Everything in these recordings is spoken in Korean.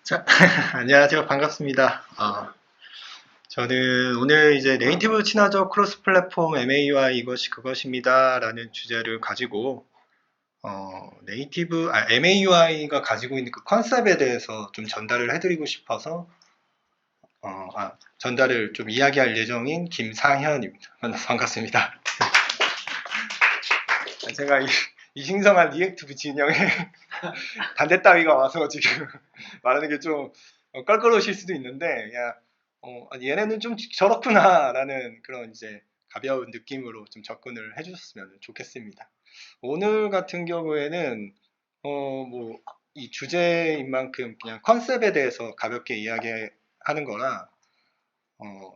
자, 안녕하세요. 반갑습니다. 저는 오늘 이제 네이티브 친화적 크로스 플랫폼 MAUI 이것이 그것입니다. 라는 주제를 가지고, MAUI가 가지고 있는 그 컨셉에 대해서 좀 전달을 해드리고 싶어서, 전달을 좀 이야기할 예정인 김상현입니다. 반갑습니다. 제가 이 신성한 리액티브 진영에 단대 따위가 와서 지금 말하는 게 좀 껄끄러우실 수도 있는데, 얘네는 좀 저렇구나라는 그런 이제 가벼운 느낌으로 좀 접근을 해주셨으면 좋겠습니다. 오늘 같은 경우에는 이 주제인 만큼 그냥 컨셉에 대해서 가볍게 이야기하는 거라,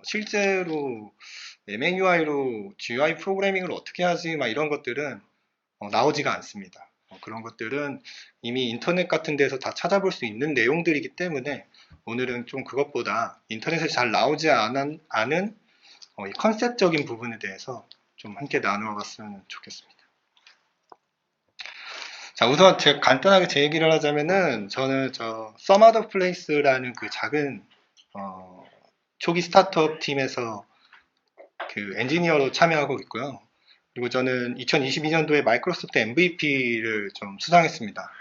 실제로 MAUI로 GUI 프로그래밍을 어떻게 하지, 막 이런 것들은 나오지가 않습니다. 그런 것들은 이미 인터넷 같은 데서 다 찾아볼 수 있는 내용들이기 때문에 오늘은 좀 그것보다 인터넷에 잘 나오지 않은 이 컨셉적인 부분에 대해서 좀 함께 나누어 봤으면 좋겠습니다. 자, 우선 제가 간단하게 제 얘기를 하자면은 저는 Some Other Place라는 그 작은 초기 스타트업 팀에서 그 엔지니어로 참여하고 있고요. 그리고 저는 2022년도에 마이크로소프트 MVP를 좀 수상했습니다.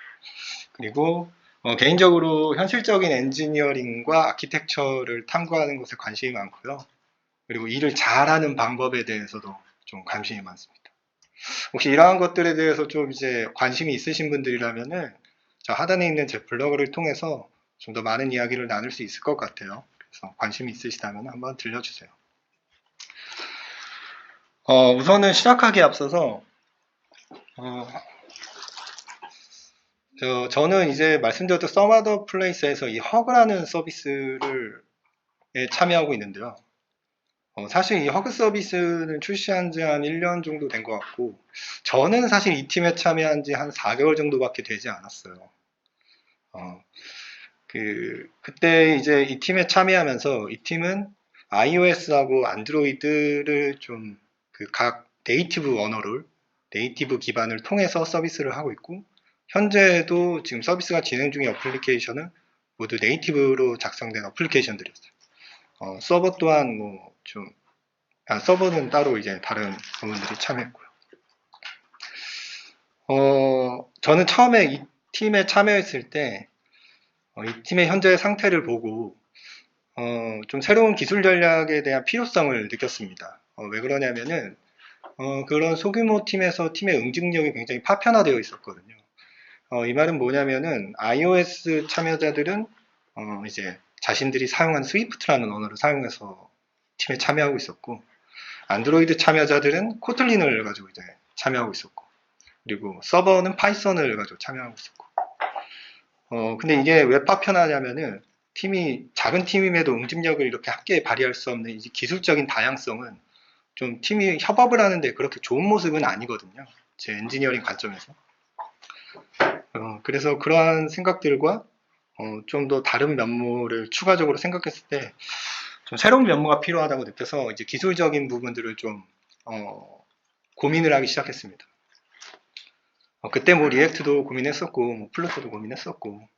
그리고 개인적으로 현실적인 엔지니어링과 아키텍처를 탐구하는 것에 관심이 많고요. 그리고 일을 잘하는 방법에 대해서도 좀 관심이 많습니다. 혹시 이러한 것들에 대해서 좀 이제 관심이 있으신 분들이라면은 저 하단에 있는 제 블로그를 통해서 좀 더 많은 이야기를 나눌 수 있을 것 같아요. 그래서 관심이 있으시다면 한번 들려주세요. 우선은 시작하기에 앞서서 저는 이제 말씀드렸던 Some Other Place에서 이 허그라는 서비스를 참여하고 있는데요. 사실 이 허그 서비스는 출시한 지 한 1년 정도 된 것 같고, 저는 사실 이 팀에 참여한 지 한 4개월 정도밖에 되지 않았어요. 그때 이제 이 팀에 참여하면서 이 팀은 iOS하고 안드로이드를 좀 그 각 네이티브 언어를, 네이티브 기반을 통해서 서비스를 하고 있고, 현재도 지금 서비스가 진행 중인 어플리케이션은 모두 네이티브로 작성된 어플리케이션들이었어요. 서버 또한 서버는 따로 이제 다른 부분들이 참여했고요. 저는 처음에 이 팀에 참여했을 때, 이 팀의 현재 상태를 보고, 좀 새로운 기술 전략에 대한 필요성을 느꼈습니다. 왜 그러냐면은, 그런 소규모 팀에서 팀의 응집력이 굉장히 파편화되어 있었거든요. 이 말은 뭐냐면은, iOS 참여자들은, 이제 자신들이 사용한 스위프트라는 언어를 사용해서 팀에 참여하고 있었고, 안드로이드 참여자들은 코틀린을 가지고 이제 참여하고 있었고, 그리고 서버는 파이썬을 가지고 참여하고 있었고. 근데 이게 왜 파편하냐면은 팀이 작은 팀임에도 응집력을 이렇게 함께 발휘할 수 없는 이 기술적인 다양성은 좀 팀이 협업을 하는데 그렇게 좋은 모습은 아니거든요. 제 엔지니어링 관점에서. 그래서 그러한 생각들과 좀 더 다른 면모를 추가적으로 생각했을 때 좀 새로운 면모가 필요하다고 느껴서 이제 기술적인 부분들을 좀 고민을 하기 시작했습니다. 그때 뭐 리액트도 고민했었고, 뭐 플루터도 고민했었고,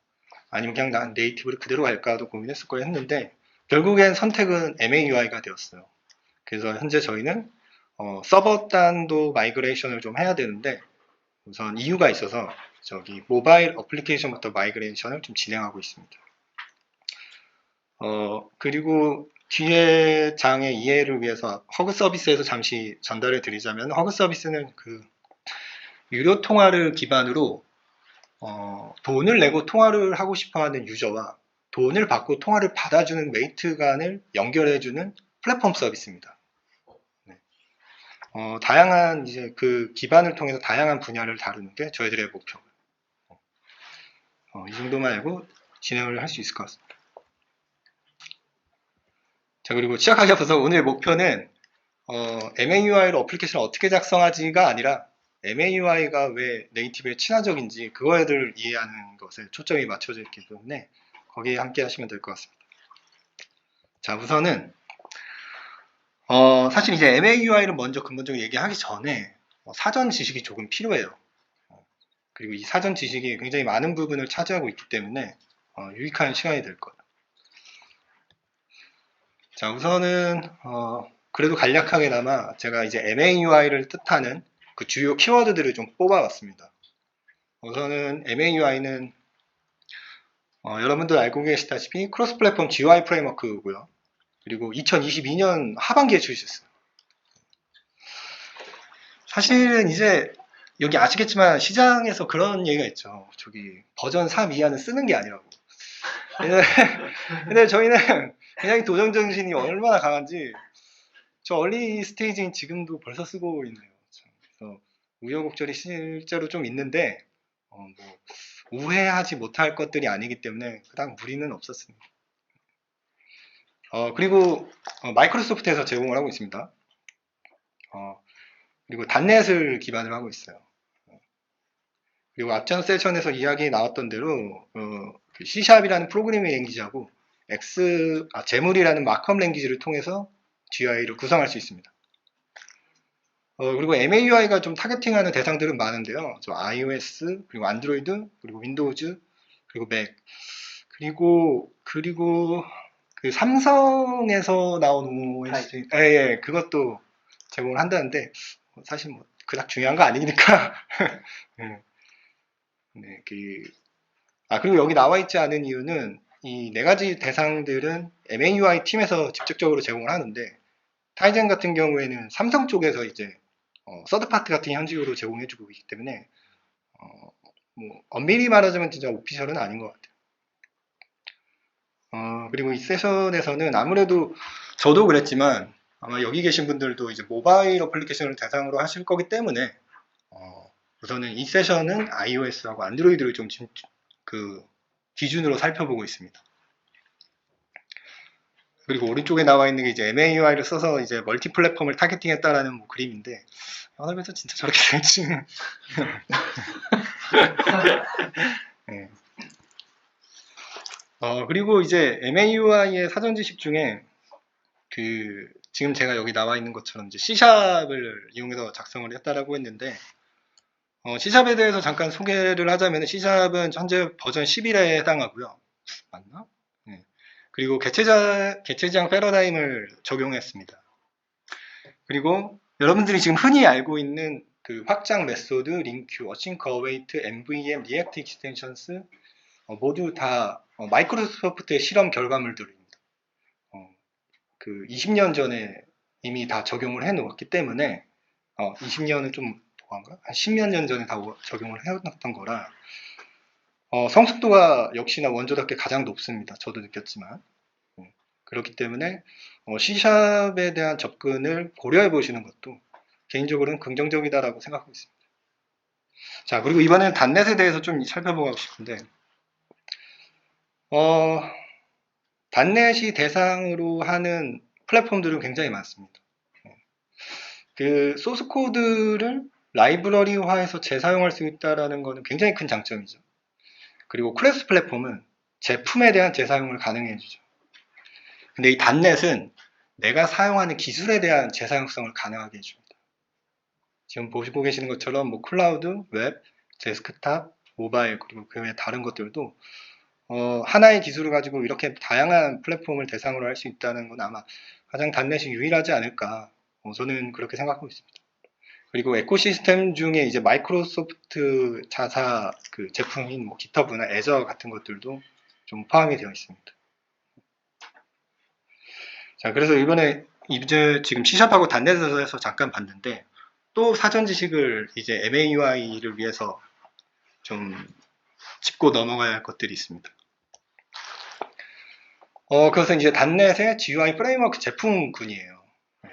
아니면 그냥 난 네이티브를 그대로 갈까도 고민했었고 했는데, 결국엔 선택은 MAUI가 되었어요. 그래서 현재 저희는 서버 단도 마이그레이션을 좀 해야 되는데, 우선 이유가 있어서 저기 모바일 어플리케이션부터 마이그레이션을 좀 진행하고 있습니다. 그리고 뒤에 장의 이해를 위해서 허그 서비스에서 잠시 전달해 드리자면, 허그 서비스는 그 유료 통화를 기반으로 돈을 내고 통화를 하고 싶어하는 유저와 돈을 받고 통화를 받아주는 메이트 간을 연결해주는 플랫폼 서비스입니다. 네. 다양한 이제 그 기반을 통해서 다양한 분야를 다루는 게 저희들의 목표고요. 이 정도만 알고 진행을 할 수 있을 것 같습니다. 자, 그리고 시작하기 앞서서 오늘 목표는 MAUI로 어플리케이션을 어떻게 작성하지가 아니라 MAUI가 왜 네이티브에 친화적인지 그거를 이해하는 것에 초점이 맞춰져 있기 때문에 거기에 함께 하시면 될 것 같습니다. 자, 우선은 사실 이제 MAUI를 먼저 근본적으로 얘기하기 전에 사전 지식이 조금 필요해요. 그리고 이 사전 지식이 굉장히 많은 부분을 차지하고 있기 때문에 유익한 시간이 될 거예요. 자, 우선은 그래도 간략하게나마 제가 이제 MAUI를 뜻하는 그 주요 키워드들을 좀 뽑아봤습니다. 우선은 MAUI는 여러분들 알고 계시다시피 크로스 플랫폼 GUI 프레임워크고요. 그리고 2022년 하반기에 출시했어요. 사실은 이제 여기 아시겠지만 시장에서 그런 얘기가 있죠. 저기 버전 3 이하는 쓰는 게 아니라고. 근데 저희는 굉장히 도전 정신이 얼마나 강한지 저 얼리 스테이지인 지금도 벌써 쓰고 있네요. 그래서 우여곡절이 실제로 좀 있는데 뭐 우회하지 못할 것들이 아니기 때문에 그닥 무리는 없었습니다. 그리고 마이크로소프트에서 제공을 하고 있습니다. 그리고 단넷을 기반으로 하고 있어요. 그리고 앞전 세션에서 이야기 나왔던 대로 C샵이라는 프로그래밍 랭귀지하고 재물이라는 마크업 랭귀지를 통해서 GUI를 구성할 수 있습니다. 그리고 MAUI가 좀 타겟팅하는 대상들은 많은데요. 저 iOS, 그리고 안드로이드, 그리고 윈도우즈, 그리고 맥, 그리고 그 삼성에서 나온 OS, 예, 그것도 제공을 한다는데 사실 뭐 그닥 중요한 거 아니니까. 네, 그리고 여기 나와 있지 않은 이유는 이 네 가지 대상들은 MAUI 팀에서 직접적으로 제공을 하는데 타이젠 같은 경우에는 삼성 쪽에서 이제 서드파트 같은 형식으로 제공해주고 있기 때문에 뭐 엄밀히 말하자면 진짜 오피셜은 아닌 것 같아요. 그리고 이 세션에서는 아무래도 저도 그랬지만 아마 여기 계신 분들도 이제 모바일 어플리케이션을 대상으로 하실 거기 때문에 우선은 이 세션은 iOS하고 안드로이드를 좀 기준으로 살펴보고 있습니다. 그리고 오른쪽에 나와 있는 게 이제 MAUI를 써서 이제 멀티 플랫폼을 타겟팅했다라는 뭐 그림인데 그래서 진짜 저렇게 될지. 네. 그리고 이제 MAUI의 사전 지식 중에 지금 제가 여기 나와 있는 것처럼 이제 C샵을 이용해서 작성을 했다라고 했는데 C샵에 대해서 잠깐 소개를 하자면 C샵은 현재 버전 11에 해당하고요. 맞나? 네. 그리고 개체지향 패러다임을 적용했습니다. 그리고 여러분들이 지금 흔히 알고 있는 그 확장 메소드, 링큐, 어싱크 어웨이트, MVM, 리액트 익스텐션스 모두 다 마이크로소프트의 실험 결과물들입니다. 그 20년 전에 이미 다 적용을 해 놓았기 때문에 20년은 좀 뭐한가? 한 10몇 년 전에 다 적용을 해놨던 거라 성숙도가 역시나 원조답게 가장 높습니다. 저도 느꼈지만 그렇기 때문에 C샵에 대한 접근을 고려해 보시는 것도 개인적으로는 긍정적이다라고 생각하고 있습니다. 자, 그리고 이번에는 단넷에 대해서 좀 살펴보고 싶은데 단넷이 대상으로 하는 플랫폼들은 굉장히 많습니다. 그 소스 코드를 라이브러리화해서 재사용할 수 있다는 것은 굉장히 큰 장점이죠. 그리고 클래스 플랫폼은 제품에 대한 재사용을 가능해 주죠. 근데 이 단넷은 내가 사용하는 기술에 대한 재사용성을 가능하게 해줍니다. 지금 보시고 계시는 것처럼 뭐 클라우드, 웹, 데스크탑, 모바일, 그리고 그 외 다른 것들도 하나의 기술을 가지고 이렇게 다양한 플랫폼을 대상으로 할 수 있다는 건 아마 가장 단넷이 유일하지 않을까 저는 그렇게 생각하고 있습니다. 그리고 에코시스템 중에 이제 마이크로소프트 자사 그 제품인 뭐 기터브나 애저 같은 것들도 좀 포함이 되어 있습니다. 자, 그래서 이번에 이제 지금 C샵하고 단넷에서 잠깐 봤는데 또 사전 지식을 이제 MAUI를 위해서 좀 짚고 넘어가야 할 것들이 있습니다. 그것은 이제 단넷의 GUI 프레임워크 제품군이에요. 네.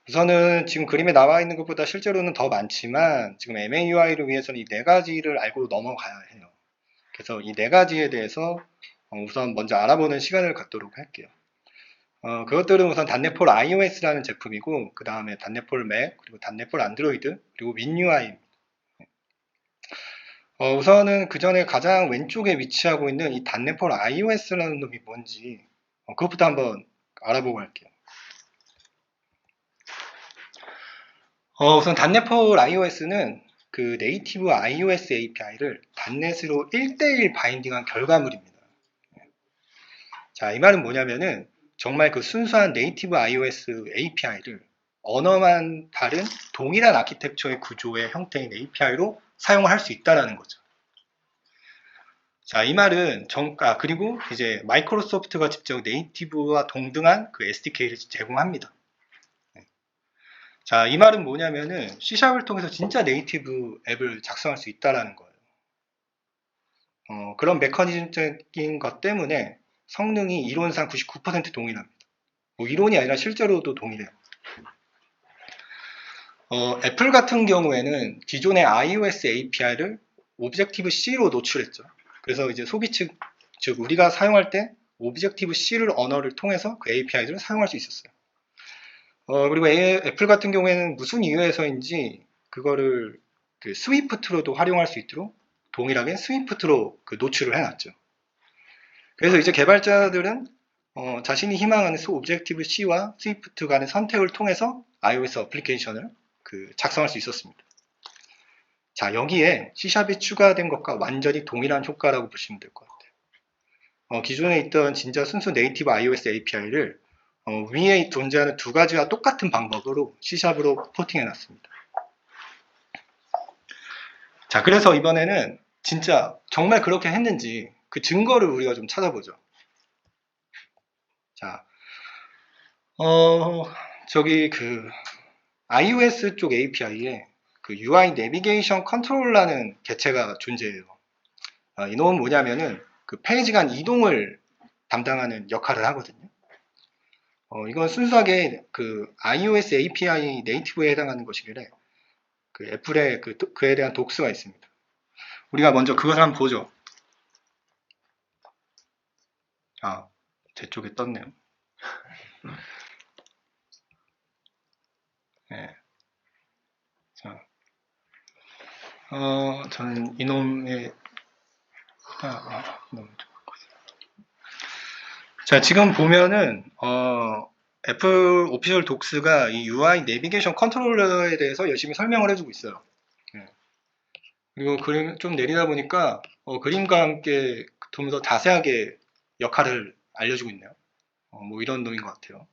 우선은 지금 그림에 나와 있는 것보다 실제로는 더 많지만 지금 MAUI를 위해서는 이 네 가지를 알고 넘어가야 해요. 그래서 이 네 가지에 대해서 우선 먼저 알아보는 시간을 갖도록 할게요. 그것들은 우선 단넷폴 iOS라는 제품이고 그 다음에 단넷폴 맥, 그리고 단넷폴 안드로이드, 그리고 윈UI입니다. 우선은 그 전에 가장 왼쪽에 위치하고 있는 이 단넷폴 iOS라는 놈이 뭔지 그것부터 한번 알아보고 할게요. 우선 단넷폴 iOS는 그 네이티브 iOS API를 단넷으로 1대1 바인딩한 결과물입니다. 자, 이 말은 뭐냐면은 정말 그 순수한 네이티브 iOS API를 언어만 다른 동일한 아키텍처의 구조의 형태인 API로 사용을 할 수 있다라는 거죠. 자, 이 말은 그리고 이제 마이크로소프트가 직접 네이티브와 동등한 그 SDK를 제공합니다. 자, 이 말은 뭐냐면은 C샵을 통해서 진짜 네이티브 앱을 작성할 수 있다라는 거예요. 그런 메커니즘적인 것 때문에 성능이 이론상 99% 동일합니다. 뭐 이론이 아니라 실제로도 동일해요. 애플 같은 경우에는 기존의 iOS API를 오브젝티브-C로 노출했죠. 그래서 이제 소비 측, 즉 우리가 사용할 때 오브젝티브-C를 언어를 통해서 그 API들을 사용할 수 있었어요. 그리고 애플 같은 경우에는 무슨 이유에서인지 그거를 그 스위프트로도 활용할 수 있도록 동일하게 스위프트로 그 노출을 해놨죠. 그래서 이제 개발자들은 자신이 희망하는 오브젝티브-C와 스위프트 간의 선택을 통해서 iOS 어플리케이션을 그 작성할 수 있었습니다. 자, 여기에 C샵이 추가된 것과 완전히 동일한 효과라고 보시면 될 것 같아요. 기존에 있던 진짜 순수 네이티브 iOS API를 위에 존재하는 두 가지와 똑같은 방법으로 C샵으로 포팅해 놨습니다. 자, 그래서 이번에는 진짜 정말 그렇게 했는지 그 증거를 우리가 좀 찾아보죠. 자, 저기 그 iOS 쪽 API에 그 UI 내비게이션 컨트롤러라는 개체가 존재해요. 이놈은 뭐냐면은 그 페이지 간 이동을 담당하는 역할을 하거든요. 이건 순수하게 그 iOS API 네이티브에 해당하는 것이길래 그 애플에 그에 대한 독스가 있습니다. 우리가 먼저 그것을 한번 보죠. 제 쪽에 떴네요. 네. 자, 저는 이놈의 자, 지금 보면은 애플 오피셜 독스가 이 UI 내비게이션 컨트롤러에 대해서 열심히 설명을 해주고 있어요. 네. 그리고 그림 좀 내리다 보니까 그림과 함께 좀 더 자세하게 역할을 알려주고 있네요. 뭐 이런 놈인 것 같아요.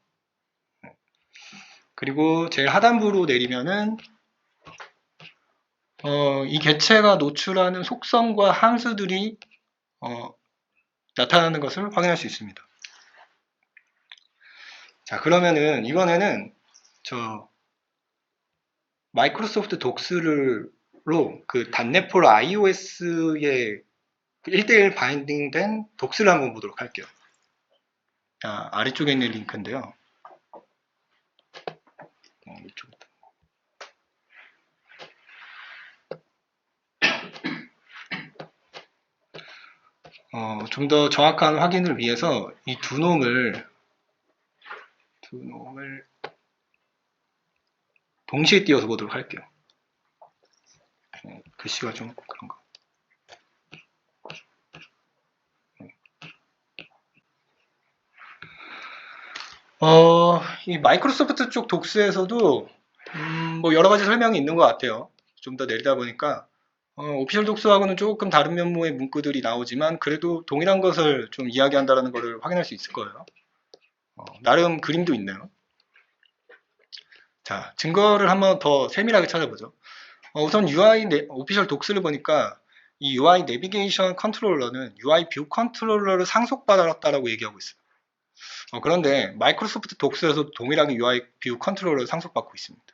네. 그리고 제일 하단부로 내리면은 이 개체가 노출하는 속성과 함수들이 나타나는 것을 확인할 수 있습니다. 자, 그러면은 이번에는 저 마이크로소프트 독스로 그 단넷폴 iOS에 1대1 바인딩된 독스를 한번 보도록 할게요. 아래쪽에 있는 링크인데요. 이쪽에 좀 더 정확한 확인을 위해서 이 두 놈을 동시에 띄워서 보도록 할게요. 글씨가 좀 그런가. 이 마이크로소프트 쪽 독스에서도 뭐 여러 가지 설명이 있는 것 같아요. 좀 더 내리다 보니까 오피셜 독스하고는 조금 다른 면모의 문구들이 나오지만 그래도 동일한 것을 좀 이야기한다는 것을 확인할 수 있을 거예요. 나름 그림도 있네요. 자, 증거를 한번 더 세밀하게 찾아보죠. 우선 UI 오피셜 독스를 보니까 이 UI 내비게이션 컨트롤러는 UI 뷰 컨트롤러를 상속받았다라고 얘기하고 있어요. 그런데 마이크로소프트 독스에서도 동일하게 UI 뷰 컨트롤러를 상속받고 있습니다.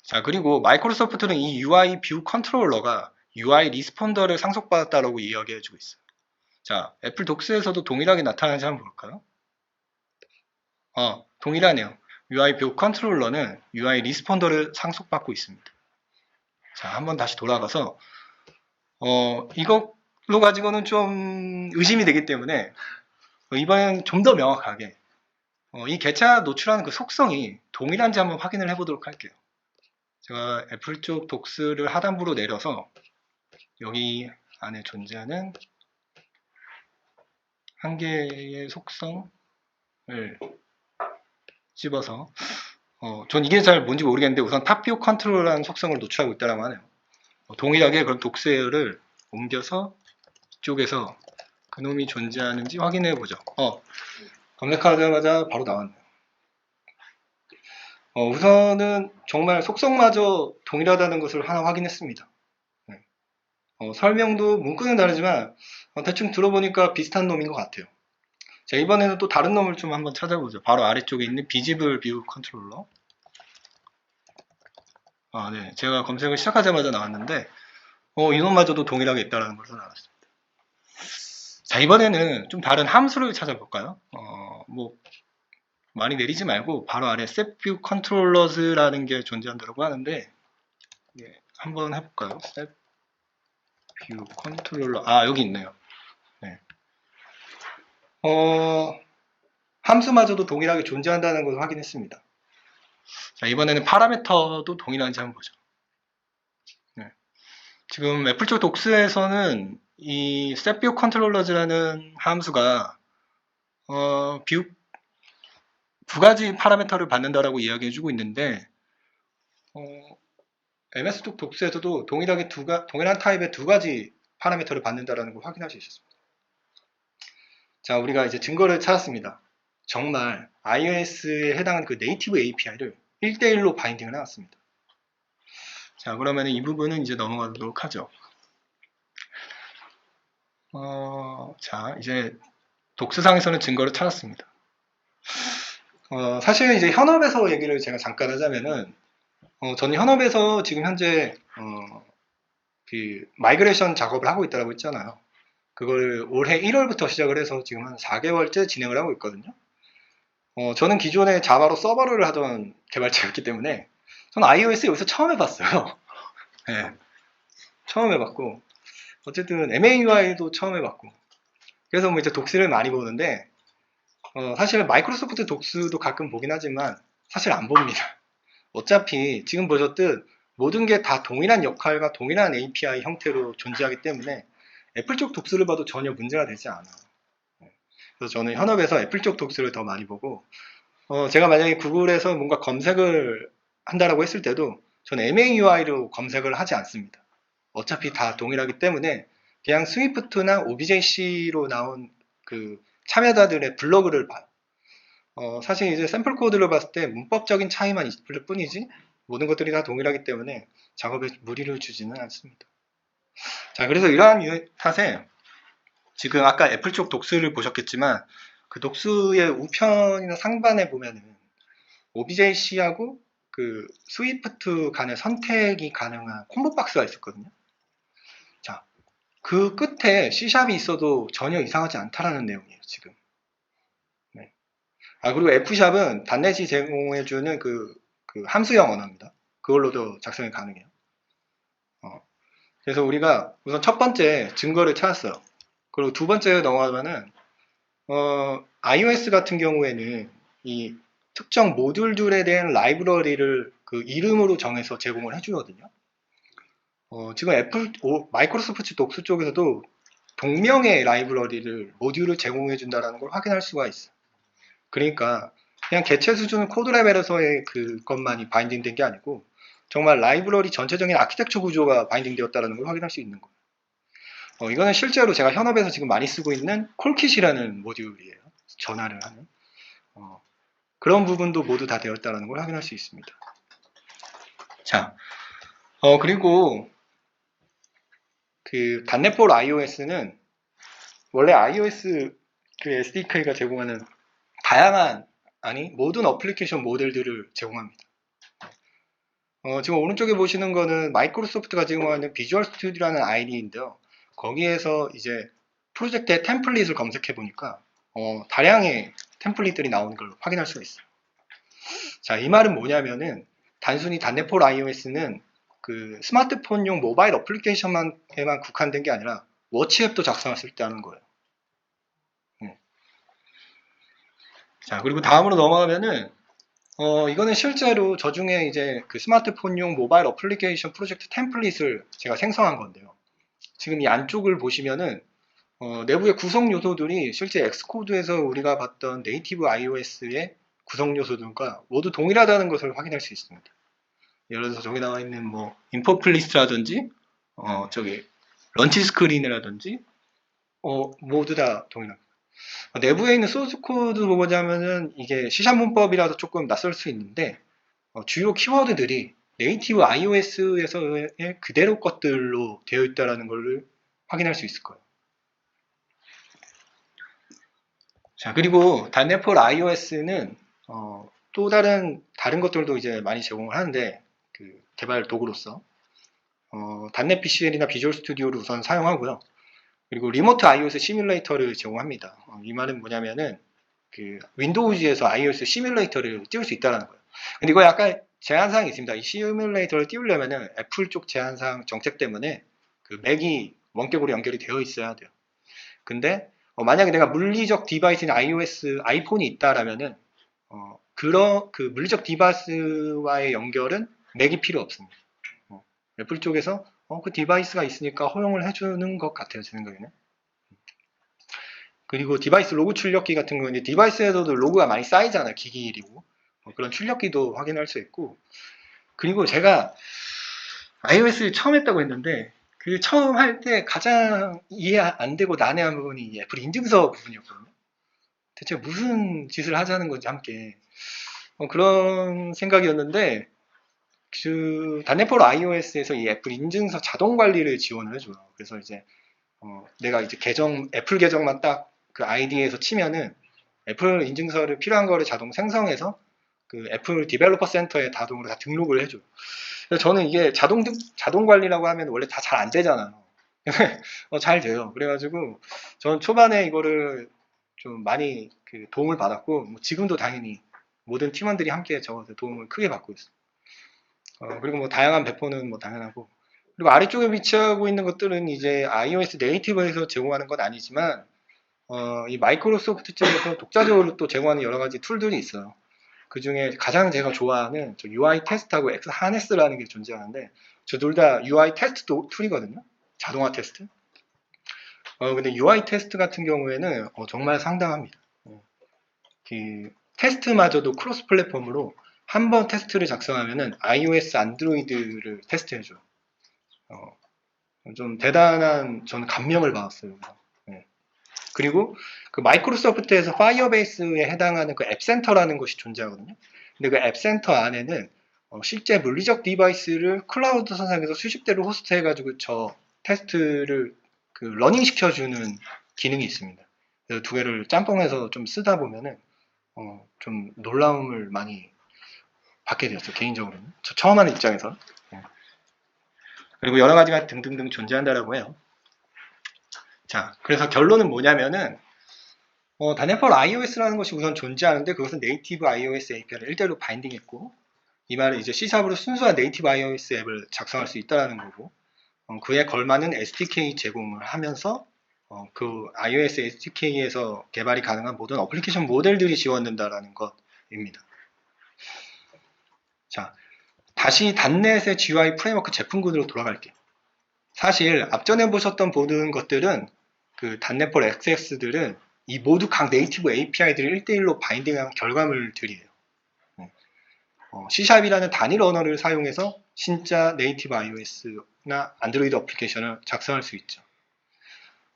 자, 그리고 마이크로소프트는 이 UI 뷰 컨트롤러가 UI 리스폰더를 상속받았다라고 이야기해주고 있어요. 자, 애플 독스에서도 동일하게 나타나는지 한번 볼까요? 동일하네요. UI 뷰 컨트롤러는 UI 리스폰더를 상속받고 있습니다. 자, 한번 다시 돌아가서 이걸로 가지고는 좀 의심이 되기 때문에 이번엔 좀 더 명확하게 이 개체가 노출하는 그 속성이 동일한지 한번 확인을 해보도록 할게요. 제가 애플 쪽 독스를 하단부로 내려서 여기 안에 존재하는 한 개의 속성을 집어서 전 이게 잘 뭔지 모르겠는데 우선 탑뷰 컨트롤이라는 속성을 노출하고 있다고 하네요. 동일하게 그럼 독스웨어를 옮겨서 이쪽에서 그놈이 존재하는지 확인해 보죠. 검색하자마자 바로 나왔네요. 우선은 정말 속성마저 동일하다는 것을 하나 확인했습니다. 네. 설명도 문구는 다르지만 대충 들어보니까 비슷한 놈인 것 같아요. 자, 이번에는 또 다른 놈을 좀 한번 찾아보죠. 바로 아래쪽에 있는 비지블 뷰 컨트롤러. 네. 제가 검색을 시작하자마자 나왔는데 이놈마저도 동일하게 있다는 것으로 나왔습니다. 자, 이번에는 좀 다른 함수를 찾아볼까요? 뭐 많이 내리지 말고 바로 아래 set view controllers라는 게 존재한다고 하는데 한번 해볼까요? set view controller 여기 있네요. 네. 함수마저도 동일하게 존재한다는 것을 확인했습니다. 자, 이번에는 파라미터도 동일한지 한번 보죠. 네. 지금 애플 쪽 독스에서는 이 set view controllers라는 함수가 뷰 두 가지 파라미터를 받는다라고 이야기해주고 있는데 MS 쪽 독스에서도 동일하게 동일한 타입의 두 가지 파라미터를 받는다라는 걸 확인할 수 있었습니다. 자, 우리가 이제 증거를 찾았습니다. 정말 iOS에 해당하는 그 네이티브 API를 1대1로 바인딩을 해놨습니다. 자, 그러면 이 부분은 이제 넘어가도록 하죠. 자, 이제 독스상에서는 증거를 찾았습니다. 사실 이제 현업에서 얘기를 제가 잠깐 하자면은 저는 현업에서 지금 현재 그 마이그레이션 작업을 하고 있다고 했잖아요. 그걸 올해 1월부터 시작을 해서 지금 한 4개월째 진행을 하고 있거든요. 저는 기존에 자바로 서버를 하던 개발자였기 때문에 저는 iOS 여기서 처음 해봤어요. 네, 처음 해봤고 어쨌든 MAUI도 처음 해봤고 그래서 뭐 이제 독스를 많이 보는데 사실 마이크로소프트 독스도 가끔 보긴 하지만 사실 안 봅니다. 어차피 지금 보셨듯 모든 게 다 동일한 역할과 동일한 API 형태로 존재하기 때문에 애플 쪽 독스를 봐도 전혀 문제가 되지 않아요. 그래서 저는 현업에서 애플 쪽 독스를 더 많이 보고 제가 만약에 구글에서 뭔가 검색을 한다라고 했을 때도 저는 MAUI로 검색을 하지 않습니다. 어차피 다 동일하기 때문에 그냥 스위프트나 OBJ-C로 나온 그 참여자들의 블로그를 봐요. 사실 이제 샘플 코드를 봤을 때 문법적인 차이만 있을 뿐이지 모든 것들이 다 동일하기 때문에 작업에 무리를 주지는 않습니다. 자, 그래서 이러한 탓에 지금 아까 애플 쪽 독스를 보셨겠지만 그 독스의 우편이나 상반에 보면은 OBJ-C하고 그 스위프트 간의 선택이 가능한 콤보 박스가 있었거든요. 자, 그 끝에 C샵이 있어도 전혀 이상하지 않다라는 내용이에요, 지금. 네. 그리고 F샵은 단넷이 제공해주는 그 함수형 언어입니다. 그걸로도 작성이 가능해요. 그래서 우리가 우선 첫 번째 증거를 찾았어요. 그리고 두 번째 넘어가면은 iOS 같은 경우에는 이 특정 모듈들에 대한 라이브러리를 그 이름으로 정해서 제공을 해주거든요. 지금 마이크로소프트 독스 쪽에서도 동명의 라이브러리를 모듈을 제공해준다는 걸 확인할 수가 있어요. 그러니까 그냥 개체 수준 코드 레벨에서의 그것만이 바인딩된 게 아니고 정말 라이브러리 전체적인 아키텍처 구조가 바인딩되었다는 걸 확인할 수 있는 거예요. 이거는 실제로 제가 현업에서 지금 많이 쓰고 있는 콜킷이라는 모듈이에요. 전화를 하는. 그런 부분도 모두 다 되었다는 걸 확인할 수 있습니다. 자, 그리고 그 단넷4 iOS는 원래 iOS 그 SDK가 제공하는 다양한 모든 어플리케이션 모델들을 제공합니다. 지금 오른쪽에 보시는 거는 마이크로소프트가 제공하는 비주얼 스튜디오라는 ID인데요. 거기에서 이제 프로젝트의 템플릿을 검색해 보니까 다량의 템플릿들이 나오는 걸 확인할 수가 있어요. 자, 이 말은 뭐냐면은 단순히 단넷4 iOS는 그 스마트폰용 모바일 어플리케이션에만 국한된 게 아니라 워치 앱도 작성할 수 있다는 거예요. 자, 그리고 다음으로 넘어가면은 이거는 실제로 저 중에 이제 그 스마트폰용 모바일 어플리케이션 프로젝트 템플릿을 제가 생성한 건데요. 지금 이 안쪽을 보시면은 내부의 구성 요소들이 실제 엑스코드에서 우리가 봤던 네이티브 iOS의 구성 요소들과 모두 동일하다는 것을 확인할 수 있습니다. 예를 들어서 저기 나와 있는 뭐 인포 리스트라든지 저기 런치 스크린이라든지 모두 다 동일합니다. 내부에 있는 소스 코드 보자면은 이게 C# 문법이라서 조금 낯설 수 있는데 주요 키워드들이 네이티브 iOS에서의 그대로 것들로 되어 있다는 것을 확인할 수 있을 거예요. 자, 그리고 .NET for iOS는 또 다른 것들도 이제 많이 제공을 하는데 그 개발 도구로서 .NET BCL이나 비주얼 스튜디오를 우선 사용하고요. 그리고 리모트 iOS 시뮬레이터를 제공합니다. 이 말은 뭐냐면은 그 윈도우즈에서 iOS 시뮬레이터를 띄울 수 있다는 거예요. 근데 이거 약간 제한사항이 있습니다. 이 시뮬레이터를 띄우려면은 애플 쪽 제한사항 정책 때문에 그 맥이 원격으로 연결이 되어 있어야 돼요. 근데 만약에 내가 물리적 디바이스인 iOS 아이폰이 있다라면은 그런 그 물리적 디바이스와의 연결은 맥이 필요 없습니다. 애플 쪽에서 그 디바이스가 있으니까 허용을 해주는 것 같아요, 제 생각에는. 그리고 디바이스 로그 출력기 같은 경우는 디바이스에서도 로그가 많이 쌓이잖아요, 기기이고. 그런 출력기도 확인할 수 있고. 그리고 제가 iOS 처음 했다고 했는데 그 처음 할 때 가장 이해 안 되고 난해한 부분이 애플 인증서 부분이었거든요. 대체 무슨 짓을 하자는 건지 함께 그런 생각이었는데 그 단네포로 iOS에서 이 애플 인증서 자동 관리를 지원을 해줘요. 그래서 이제 내가 이제 애플 계정만 딱 그 아이디에서 치면은 애플 인증서를 필요한 거를 자동 생성해서 그 애플 디벨로퍼 센터에 자동으로 다 등록을 해줘요. 그래서 저는 이게 자동 관리라고 하면 원래 다 잘 안 되잖아요. 잘 돼요. 그래가지고 저는 초반에 이거를 좀 많이 그 도움을 받았고 지금도 당연히 모든 팀원들이 함께 저한테 도움을 크게 받고 있어요. 그리고 뭐 다양한 배포는 뭐 당연하고 그리고 아래쪽에 위치하고 있는 것들은 이제 iOS 네이티브에서 제공하는 건 아니지만 이 마이크로소프트 쪽에서 독자적으로 또 제공하는 여러 가지 툴들이 있어요. 그 중에 가장 제가 좋아하는 UI 테스트하고 X 하네스라는 게 존재하는데 저 둘 다 UI 테스트 툴이거든요. 자동화 테스트. 근데 UI 테스트 같은 경우에는 정말 상당합니다. 그 테스트마저도 크로스 플랫폼으로 한 번 테스트를 작성하면은 iOS, 안드로이드를 테스트해줘요. 좀 대단한 저는 감명을 받았어요. 그리고 그 마이크로소프트에서 파이어베이스에 해당하는 그 앱센터라는 것이 존재하거든요. 근데 그 앱센터 안에는 실제 물리적 디바이스를 클라우드 선상에서 수십 대로 호스트해가지고 저 테스트를 그 러닝 시켜주는 기능이 있습니다. 그래서 두 개를 짬뽕해서 좀 쓰다 보면은 좀 놀라움을 많이 받게 되었어요. 개인적으로는 저 처음 하는 입장에서. 그리고 여러 가지가 등등등 존재한다라고 해요. 자, 그래서 결론은 뭐냐면은 단애펄 iOS라는 것이 우선 존재하는데 그것은 네이티브 iOS API를 1대1로 바인딩했고 이 말은 이제 C샵으로 순수한 네이티브 iOS 앱을 작성할 수 있다는 거고 그에 걸맞는 SDK 제공을 하면서 그 iOS SDK에서 개발이 가능한 모든 어플리케이션 모델들이 지원된다는 것입니다. 자, 다시 단넷의 GUI 프레임워크 제품군으로 돌아갈게요. 사실 앞전에 보셨던 모든 것들은 그 단넷폴 XX들은 이 모두 각 네이티브 API들을 1대1로 바인딩한 결과물들이에요. C샵이라는 단일 언어를 사용해서 진짜 네이티브 iOS나 안드로이드 어플리케이션을 작성할 수 있죠.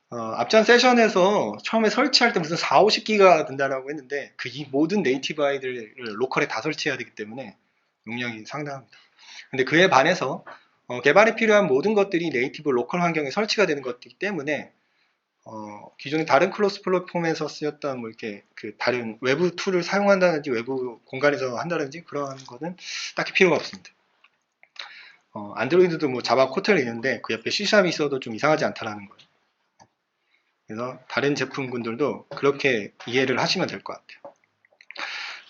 앞전 세션에서 처음에 설치할 때 무슨 4, 50기가 든다라고 했는데 이 모든 네이티브 아이들을 로컬에 다 설치해야 되기 때문에 용량이 상당합니다. 근데 그에 반해서 개발에 필요한 모든 것들이 네이티브 로컬 환경에 설치가 되는 것이기 때문에 기존의 다른 크로스 플랫폼에서 쓰였던 뭐 이렇게 그 다른 외부 툴을 사용한다든지 외부 공간에서 한다든지 그런 거는 딱히 필요가 없습니다. 안드로이드도 뭐 자바 코텔이 있는데 그 옆에 C샵이 있어도 좀 이상하지 않다라는 거예요. 그래서 다른 제품군들도 그렇게 이해를 하시면 될 것 같아요.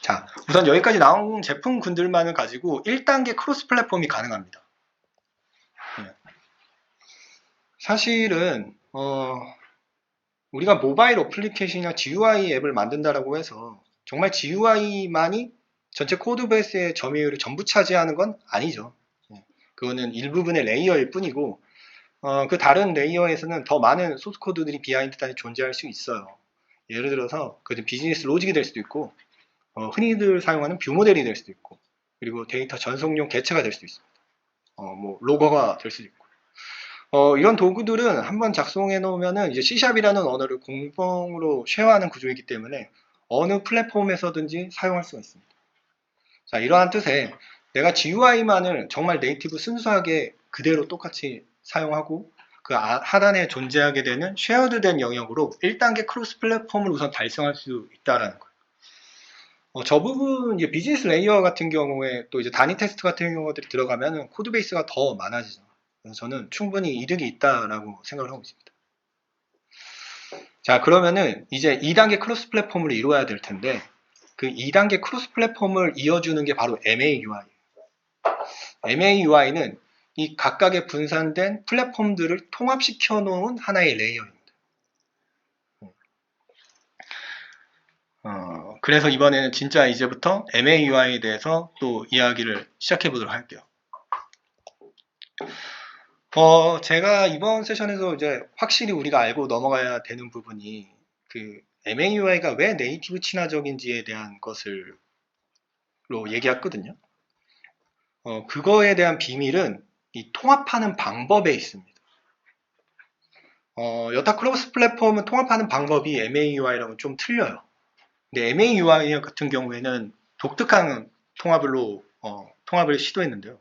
자, 우선 여기까지 나온 제품군들만을 가지고 1단계 크로스 플랫폼이 가능합니다. 사실은 우리가 모바일 어플리케이션이나 GUI 앱을 만든다라고 해서 정말 GUI만이 전체 코드베이스의 점유율을 전부 차지하는 건 아니죠. 그거는 일부분의 레이어일 뿐이고 그 다른 레이어에서는 더 많은 소스 코드들이 비하인드 단에 존재할 수 있어요. 예를 들어서 그 비즈니스 로직이 될 수도 있고 흔히들 사용하는 뷰 모델이 될 수도 있고, 그리고 데이터 전송용 개체가 될 수도 있습니다. 뭐 로거가 될 수도 있고. 이런 도구들은 한번 작성해 놓으면은 이제 C샵이라는 언어를 공통으로 쉐어하는 구조이기 때문에 어느 플랫폼에서든지 사용할 수가 있습니다. 자, 이러한 뜻에 내가 GUI만을 정말 네이티브 순수하게 그대로 똑같이 사용하고 그 하단에 존재하게 되는 쉐어드된 영역으로 1단계 크로스 플랫폼을 우선 달성할 수 있다라는 거예요. 저 부분 이제 비즈니스 레이어 같은 경우에 또 이제 단위 테스트 같은 경우들이 들어가면은 코드 베이스가 더 많아지죠. 그래서 저는 충분히 이득이 있다라고 생각을 하고 있습니다. 자, 그러면은 이제 2단계 크로스 플랫폼을 이루어야 될 텐데 그 2단계 크로스 플랫폼을 이어주는 게 바로 MAUI. MAUI는 이 각각의 분산된 플랫폼들을 통합시켜 놓은 하나의 레이어입니다. 그래서 이번에는 진짜 이제부터 MAUI에 대해서 또 이야기를 시작해 보도록 할게요. 제가 이번 세션에서 이제 확실히 우리가 알고 넘어가야 되는 부분이 그 MAUI가 왜 네이티브 친화적인지에 대한 것을로 얘기했거든요. 그거에 대한 비밀은 이 통합하는 방법에 있습니다. 여타 크로스 플랫폼은 통합하는 방법이 MAUI랑은 좀 틀려요. 근데 MAUI 같은 경우에는 독특한 통합을 시도했는데요.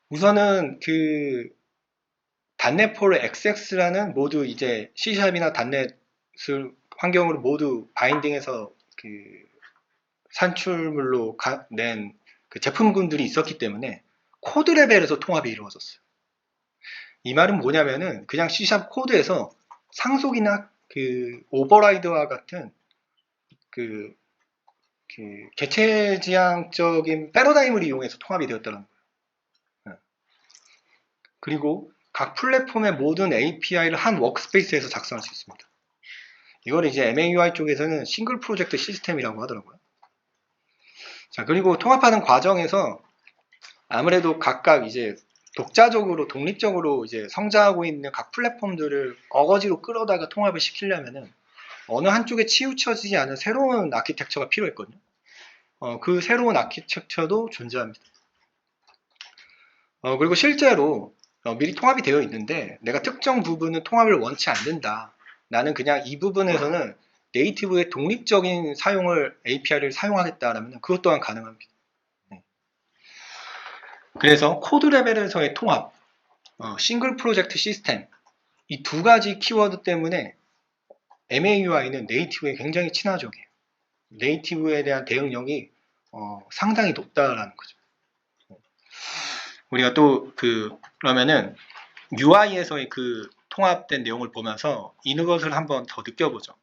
우선은 그 .NET4 XX라는 모두 이제 C샵이나 .NET을 환경으로 모두 바인딩해서 그 산출물로 낸 그 제품군들이 있었기 때문에 코드 레벨에서 통합이 이루어졌어요. 이 말은 뭐냐면은 그냥 C샵 코드에서 상속이나 그 오버라이드와 같은 그 개체지향적인 패러다임을 이용해서 통합이 되었다는 거예요. 그리고 각 플랫폼의 모든 API를 한 워크스페이스에서 작성할 수 있습니다. 이걸 이제 MAUI 쪽에서는 싱글 프로젝트 시스템이라고 하더라고요. 자, 그리고 통합하는 과정에서 아무래도 각각 이제 독자적으로, 독립적으로 이제 성장하고 있는 각 플랫폼들을 어거지로 끌어다가 통합을 시키려면은 어느 한쪽에 치우쳐지지 않은 새로운 아키텍처가 필요했거든요. 그 새로운 아키텍처도 존재합니다. 그리고 실제로 미리 통합이 되어 있는데 내가 특정 부분은 통합을 원치 않는다. 나는 그냥 이 부분에서는 네이티브의 독립적인 사용을 API를 사용하겠다라면 그것 또한 가능합니다. 그래서 코드 레벨에서의 통합, 싱글 프로젝트 시스템 이 두 가지 키워드 때문에 MAUI는 네이티브에 굉장히 친화적이에요. 네이티브에 대한 대응력이 상당히 높다라는 거죠. 우리가 또 그러면은 UI에서의 그 통합된 내용을 보면서 이것을 한번 더 느껴보죠.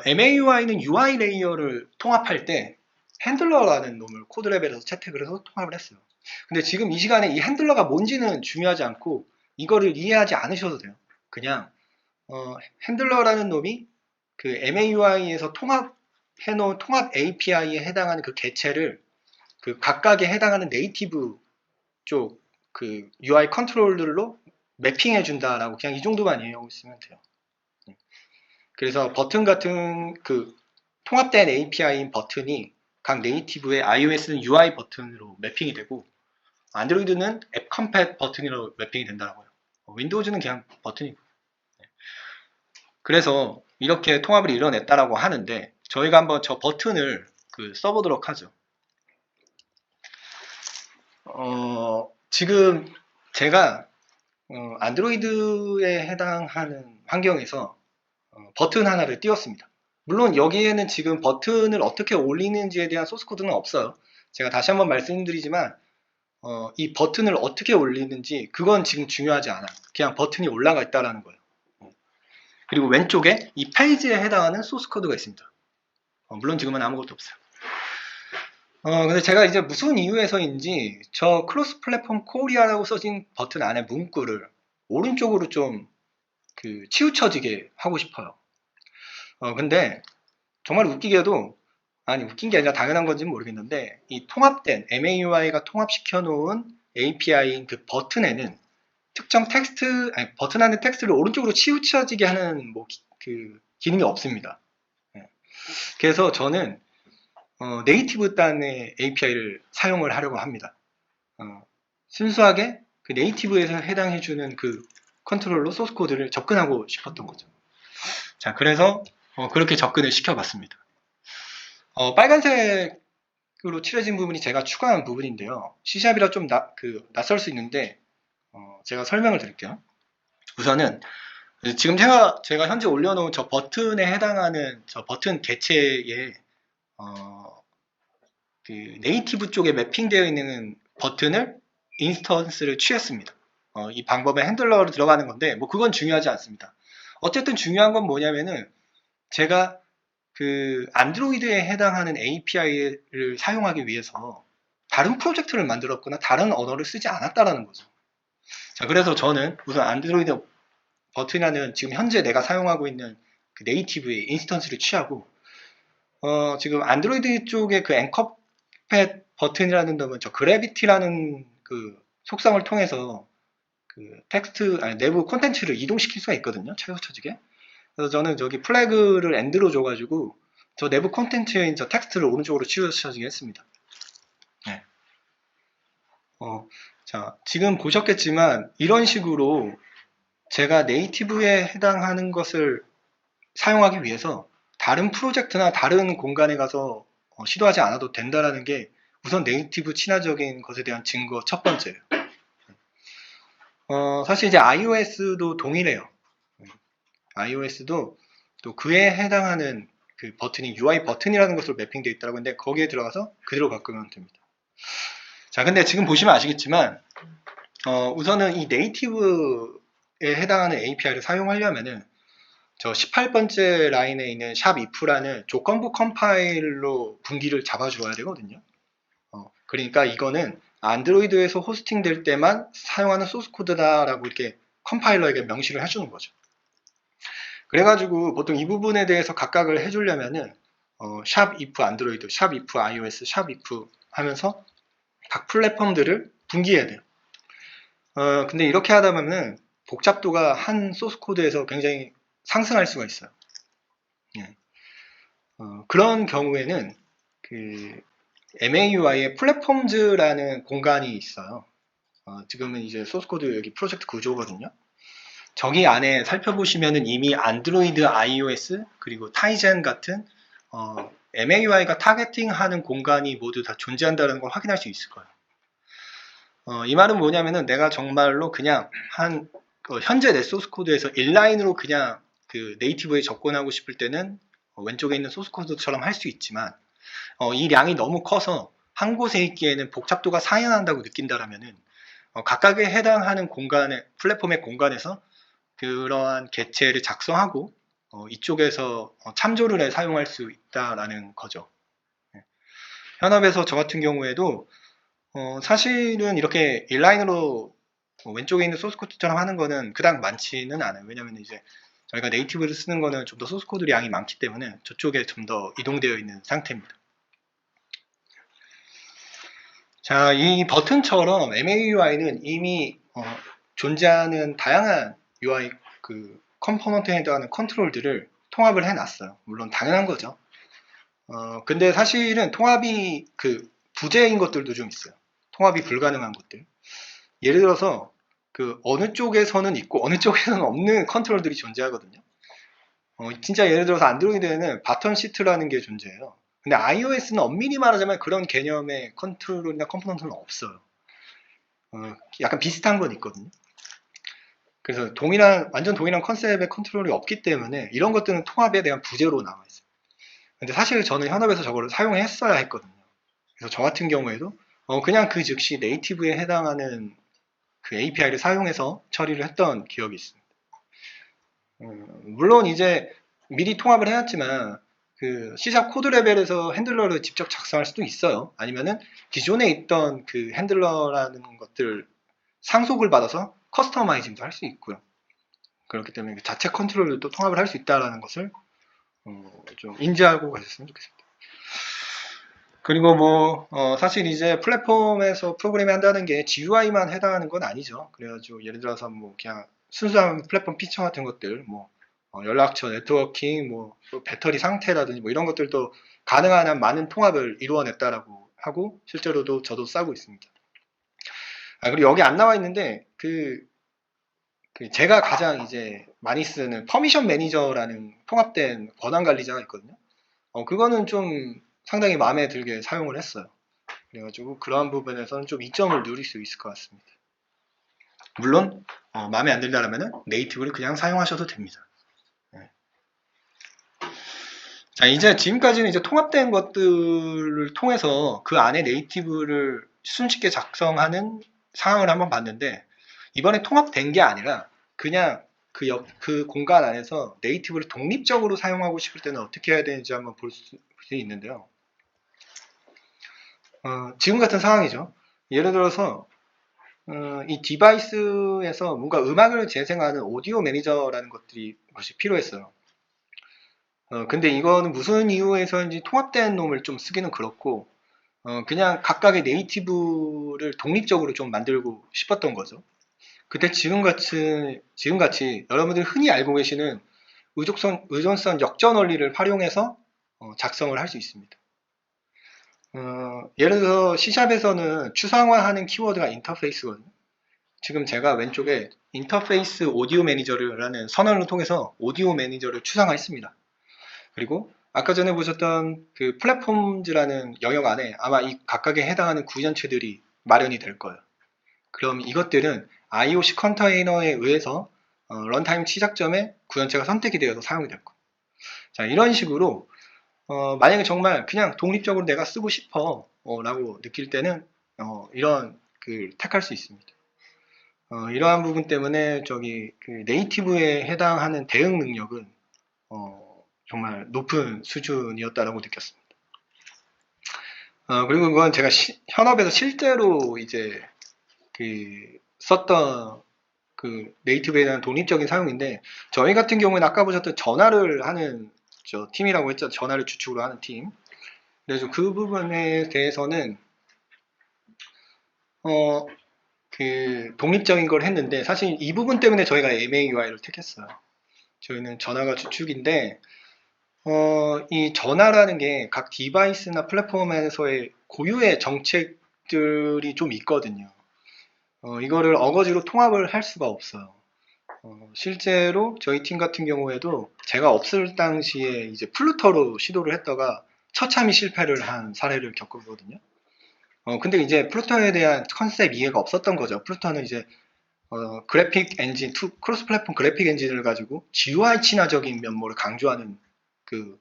MAUI는 UI 레이어를 통합할 때 핸들러라는 놈을 코드 레벨에서 채택을 해서 통합을 했어요. 근데 지금 이 시간에 이 핸들러가 뭔지는 중요하지 않고 이거를 이해하지 않으셔도 돼요. 그냥 핸들러라는 놈이 그 MAUI에서 통합해놓은 통합 API에 해당하는 그 개체를 그 각각에 해당하는 네이티브 쪽 그 UI 컨트롤러로 매핑해 준다라고 그냥 이 정도만 이해하고 있으면 돼요. 그래서 버튼 같은 그 통합된 API인 버튼이 각 네이티브의 iOS는 UI 버튼으로 매핑이 되고 안드로이드는 앱 컴팻 버튼으로 매핑이 된다고요. 윈도우즈는 그냥 버튼이고. 그래서 이렇게 통합을 이뤄냈다라고 하는데 저희가 한번 저 버튼을 써보도록 하죠. 지금 제가 안드로이드에 해당하는 환경에서 버튼 하나를 띄웠습니다. 물론 여기에는 지금 버튼을 어떻게 올리는지에 대한 소스 코드는 없어요. 제가 다시 한번 말씀드리지만 이 버튼을 어떻게 올리는지 그건 지금 중요하지 않아요. 그냥 버튼이 올라가 있다는 거예요. 그리고 왼쪽에 이 페이지에 해당하는 소스 코드가 있습니다. 물론 지금은 아무것도 없어요. 근데 제가 이제 무슨 이유에서인지 저 크로스 플랫폼 코리아라고 써진 버튼 안에 문구를 오른쪽으로 좀 치우쳐지게 하고 싶어요. 근데 정말 웃기게도 아니 웃긴 게 아니라 당연한 건지는 모르겠는데 이 통합된 MAUI가 통합시켜 놓은 API인 그 버튼에는 특정 텍스트 버튼 안에 텍스트를 오른쪽으로 치우쳐지게 하는 기능이 없습니다. 그래서 저는 네이티브 단의 API를 사용을 하려고 합니다. 순수하게 그 네이티브에서 해당해주는 그 컨트롤러 소스 코드를 접근하고 싶었던 거죠. 자, 그래서 그렇게 접근을 시켜봤습니다. 빨간색으로 칠해진 부분이 제가 추가한 부분인데요. C샵이라 좀 낯설 수 있는데 제가 설명을 드릴게요. 우선은 지금 제가 현재 올려놓은 저 버튼에 해당하는 저 버튼 개체에 그 네이티브 쪽에 매핑되어 있는 버튼을 인스턴스를 취했습니다. 이 방법에 핸들러로 들어가는 건데 뭐 그건 중요하지 않습니다. 어쨌든 중요한 건 뭐냐면은 제가 그 안드로이드에 해당하는 API를 사용하기 위해서 다른 프로젝트를 만들었거나 다른 언어를 쓰지 않았다라는 거죠. 자, 그래서 저는 우선 안드로이드 버튼이라는 지금 현재 내가 사용하고 있는 그 네이티브의 인스턴스를 취하고 지금 안드로이드 쪽에 그 앵커팻 버튼이라는 놈은 저 그래비티라는 그 속성을 통해서 그 텍스트 내부 콘텐츠를 이동시킬 수가 있거든요. 최소처지게. 그래서 저는 저기 플래그를 엔드로 줘가지고 저 내부 콘텐츠인 저 텍스트를 오른쪽으로 치우쳐지게 했습니다. 네. 자, 지금 보셨겠지만 이런 식으로 제가 네이티브에 해당하는 것을 사용하기 위해서 다른 프로젝트나 다른 공간에 가서 시도하지 않아도 된다라는 게 우선 네이티브 친화적인 것에 대한 증거 첫 번째예요. 사실 이제 iOS도 동일해요. iOS도 또 그에 해당하는 그 버튼이 UI 버튼이라는 것으로 매핑되어 있다고 하는데 거기에 들어가서 그대로 바꾸면 됩니다. 자, 근데 지금 보시면 아시겠지만 우선은 이 네이티브에 해당하는 API를 사용하려면은 저 18번째 라인에 있는 샵 if라는 조건부 컴파일로 분기를 잡아주어야 되거든요. 그러니까 이거는 안드로이드에서 호스팅 될 때만 사용하는 소스 코드다라고 이렇게 컴파일러에게 명시를 해주는 거죠. 그래가지고 보통 이 부분에 대해서 각각을 해주려면은 샵 if 안드로이드, 샵 if iOS, 샵 if 하면서 각 플랫폼들을 분기해야 돼요. 근데 이렇게 하다 보면 복잡도가 한 소스 코드에서 굉장히 상승할 수가 있어요. 예. 그런 경우에는 그 MAUI의 플랫폼즈라는 공간이 있어요. 지금은 이제 소스 코드 여기 프로젝트 구조거든요. 저기 안에 살펴보시면은 이미 안드로이드, iOS 그리고 타이젠 같은 MAUI가 타겟팅하는 공간이 모두 다 존재한다는 걸 확인할 수 있을 거예요. 이 말은 뭐냐면은 내가 정말로 그냥 현재 내 소스 코드에서 인라인으로 그냥 그 네이티브에 접근하고 싶을 때는 왼쪽에 있는 소스 코드처럼 할 수 있지만 이 량이 너무 커서 한 곳에 있기에는 복잡도가 상연한다고 느낀다라면은 각각에 해당하는 공간에 플랫폼의 공간에서 그러한 개체를 작성하고 이쪽에서 참조를 해 사용할 수 있다라는 거죠. 현업에서 저 같은 경우에도 사실은 이렇게 인라인으로 왼쪽에 있는 소스 코드처럼 하는 거는 그닥 많지는 않아요. 왜냐면 이제 저희가 네이티브를 쓰는 거는 좀 더 소스 코드 량이 많기 때문에 저쪽에 좀 더 이동되어 있는 상태입니다. 자, 이 버튼처럼 MAUI는 이미 존재하는 다양한 UI 그 컴포넌트에 해당하는 컨트롤들을 통합을 해놨어요. 물론 당연한 거죠. 근데 사실은 통합이 그 부재인 것들도 좀 있어요. 통합이 불가능한 것들. 예를 들어서 그 어느 쪽에서는 있고 어느 쪽에서는 없는 컨트롤들이 존재하거든요. 진짜 예를 들어서 안드로이드에는 바텀 시트라는 게 존재해요. 근데 iOS는 엄밀히 말하자면 그런 개념의 컨트롤이나 컴포넌트는 없어요. 약간 비슷한 건 있거든요. 그래서 완전 동일한 컨셉의 컨트롤이 없기 때문에 이런 것들은 통합에 대한 부재로 나와 있어요. 근데 사실 저는 현업에서 저거를 사용했어야 했거든요. 그래서 저 같은 경우에도 그냥 그 즉시 네이티브에 해당하는 그 API를 사용해서 처리를 했던 기억이 있습니다. 물론 이제 미리 통합을 해놨지만 그 C샵 코드 레벨에서 핸들러를 직접 작성할 수도 있어요. 아니면은 기존에 있던 그 핸들러라는 것들 상속을 받아서 커스터마이징도 할 수 있고요. 그렇기 때문에 그 자체 컨트롤도 통합을 할 수 있다는 것을 좀 인지하고 가셨으면 좋겠습니다. 그리고 뭐 사실 이제 플랫폼에서 프로그래밍 한다는 게 GUI만 해당하는 건 아니죠. 그래가지고 예를 들어서 뭐 그냥 순수한 플랫폼 피처 같은 것들 뭐 연락처, 네트워킹, 또 배터리 상태라든지 이런 것들도 가능한 한 많은 통합을 이루어냈다라고 하고 실제로도 저도 싸고 있습니다. 그리고 여기 안 나와 있는데 제가 가장 이제 많이 쓰는 퍼미션 매니저라는 통합된 권한 관리자가 있거든요. 그거는 좀 상당히 마음에 들게 사용을 했어요. 그래가지고 그러한 부분에서는 좀 이점을 누릴 수 있을 것 같습니다. 물론 마음에 안 든다라면은 네이티브를 그냥 사용하셔도 됩니다. 네. 자, 이제 지금까지는 이제 통합된 것들을 통해서 그 안에 네이티브를 순식게 작성하는 상황을 한번 봤는데 이번에 통합된 게 아니라 그냥 그 공간 안에서 네이티브를 독립적으로 사용하고 싶을 때는 어떻게 해야 되는지 한번 볼 수 있는데요. 지금 같은 상황이죠. 예를 들어서 이 디바이스에서 뭔가 음악을 재생하는 오디오 매니저라는 것이 필요했어요. 근데 이거는 무슨 이유에서인지 통합된 놈을 좀 쓰기는 그렇고 그냥 각각의 네이티브를 독립적으로 좀 만들고 싶었던 거죠. 그때 지금같이 여러분들이 흔히 알고 계시는 의존성 역전 원리를 활용해서 작성을 할 수 있습니다. 예를 들어 C샵에서는 추상화하는 키워드가 인터페이스거든요. 지금 제가 왼쪽에 인터페이스 오디오 매니저라는 선언을 통해서 오디오 매니저를 추상화했습니다. 그리고 아까 전에 보셨던 그 플랫폼즈라는 영역 안에 아마 이 각각에 해당하는 구현체들이 마련이 될 거예요. 그럼 이것들은 IOC 컨테이너에 의해서 런타임 시작점에 구현체가 선택이 되어서 사용이 될 거예요. 자, 이런 식으로 만약에 정말 그냥 독립적으로 내가 쓰고 싶어 라고 느낄 때는 이런 택할 수 있습니다. 이러한 부분 때문에 그 네이티브에 해당하는 대응 능력은 정말 높은 수준이었다라고 느꼈습니다. 그리고 그건 제가 현업에서 실제로 이제 썼던 그 네이티브에 대한 독립적인 사용인데 저희 같은 경우는 아까 보셨던 전화를 하는 팀이라고 했죠. 전화를 주축으로 하는 팀. 그래서 그 부분에 대해서는 독립적인 걸 했는데 사실 이 부분 때문에 저희가 MAUI를 택했어요. 저희는 전화가 주축인데 이 전화라는 게 각 디바이스나 플랫폼에서의 고유의 정책들이 좀 있거든요. 이거를 어거지로 통합을 할 수가 없어요. 실제로 저희 팀 같은 경우에도 제가 없을 당시에 이제 플루터로 시도를 했다가 처참히 실패를 한 사례를 겪었거든요. 근데 이제 플루터에 대한 컨셉 이해가 없었던 거죠. 플루터는 이제 그래픽 엔진, 크로스 플랫폼 그래픽 엔진을 가지고 GUI 친화적인 면모를 강조하는 그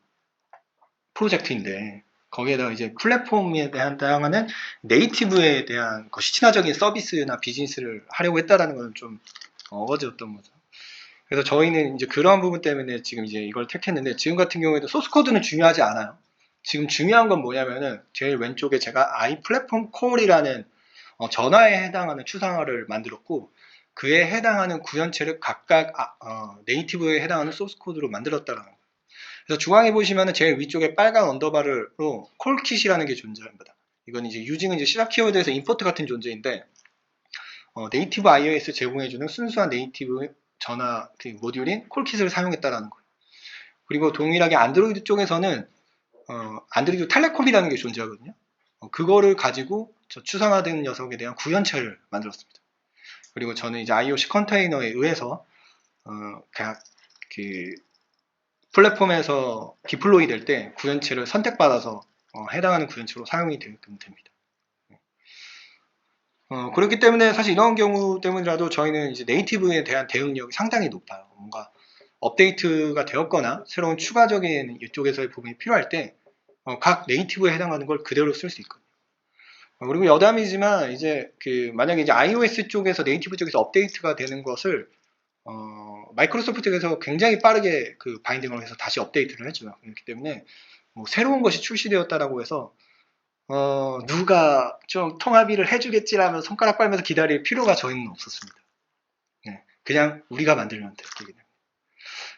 프로젝트인데 거기에다가 이제 플랫폼에 대한 다양한 네이티브에 대한 친화적인 서비스나 비즈니스를 하려고 했다라는 건 좀 어거지였던 거죠. 그래서 저희는 이제 그러한 부분 때문에 지금 이제 이걸 택했는데 지금 같은 경우에도 소스 코드는 중요하지 않아요. 지금 중요한 건 뭐냐면은 제일 왼쪽에 제가 iPlatform Call이라는 전화에 해당하는 추상화를 만들었고 그에 해당하는 구현체를 각각 네이티브에 해당하는 소스 코드로 만들었다라는 거예요. 그래서 중앙에 보시면은 제일 위쪽에 빨간 언더바르로 콜킷이라는 게 존재합니다. 이건 이제 유징은 이제 시작 키워드에서 임포트 같은 존재인데 네이티브 iOS 제공해주는 순수한 네이티브 전화 모듈인 콜킷을 사용했다라는 거예요. 그리고 동일하게 안드로이드 쪽에서는 안드로이드 텔레콤이라는 게 존재하거든요. 그거를 가지고 추상화된 녀석에 대한 구현체를 만들었습니다. 그리고 저는 이제 IOC 컨테이너에 의해서 그냥 플랫폼에서 디플로이 될 때 구현체를 선택받아서 해당하는 구현체로 사용이 되게끔 됩니다. 그렇기 때문에 사실 이런 경우 때문이라도 저희는 이제 네이티브에 대한 대응력이 상당히 높아요. 뭔가 업데이트가 되었거나 새로운 추가적인 이쪽에서의 부분이 필요할 때 각 네이티브에 해당하는 걸 그대로 쓸 수 있거든요. 그리고 여담이지만 이제 만약에 이제 iOS 쪽에서 네이티브 쪽에서 업데이트가 되는 것을 마이크로소프트에서 굉장히 빠르게 바인딩을 해서 다시 업데이트를 해줘요. 그렇기 때문에 새로운 것이 출시되었다라고 해서 누가 좀 통합일을 해주겠지라면 손가락 빨면서 기다릴 필요가 저희는 없었습니다. 네, 그냥 우리가 만들면 되기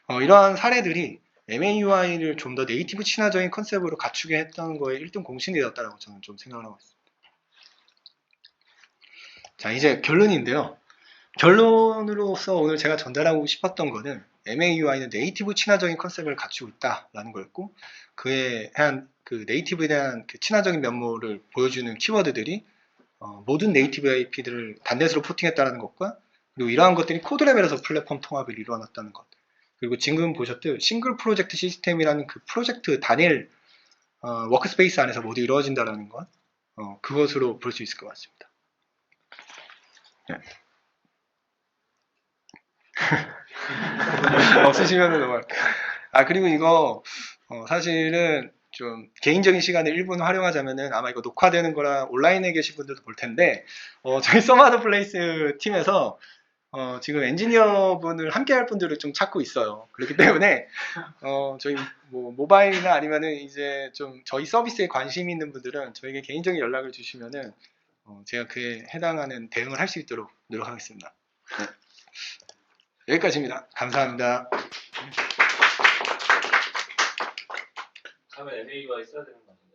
때문에 이러한 사례들이 MAUI를 좀 더 네이티브 친화적인 컨셉으로 갖추게 했던 거에 1등 공신이 되었다고 저는 좀 생각을 하고 있습니다. 자, 이제 결론인데요. 결론으로서 오늘 제가 전달하고 싶었던 거는 MAUI는 네이티브 친화적인 컨셉을 갖추고 있다라는 거였고, 그에 대한 그 네이티브에 대한 그 친화적인 면모를 보여주는 키워드들이 모든 네이티브 AP들을 단넷으로 포팅했다는 것과, 그리고 이러한 것들이 코드 레벨에서 플랫폼 통합을 이루어놨다는 것, 그리고 지금 보셨듯 싱글 프로젝트 시스템이라는 그 프로젝트 단일 워크스페이스 안에서 모두 이루어진다는 것, 그것으로 볼 수 있을 것 같습니다. 네. 없으시면은 넘어갈게요. 그리고 이거 사실은 좀 개인적인 시간을 1분 활용하자면은 아마 이거 녹화되는 거라 온라인에 계신 분들도 볼 텐데, 저희 서마더 플레이스 팀에서 지금 엔지니어 분을 함께 할 분들을 좀 찾고 있어요. 그렇기 때문에 저희 뭐 모바일이나 아니면은 이제 좀 저희 서비스에 관심 있는 분들은 저에게 개인적인 연락을 주시면은 제가 그에 해당하는 대응을 할 수 있도록 노력하겠습니다. 네. 여기까지입니다. 감사합니다. 다음에 MAU가 있어야 되는 거 아닌가요?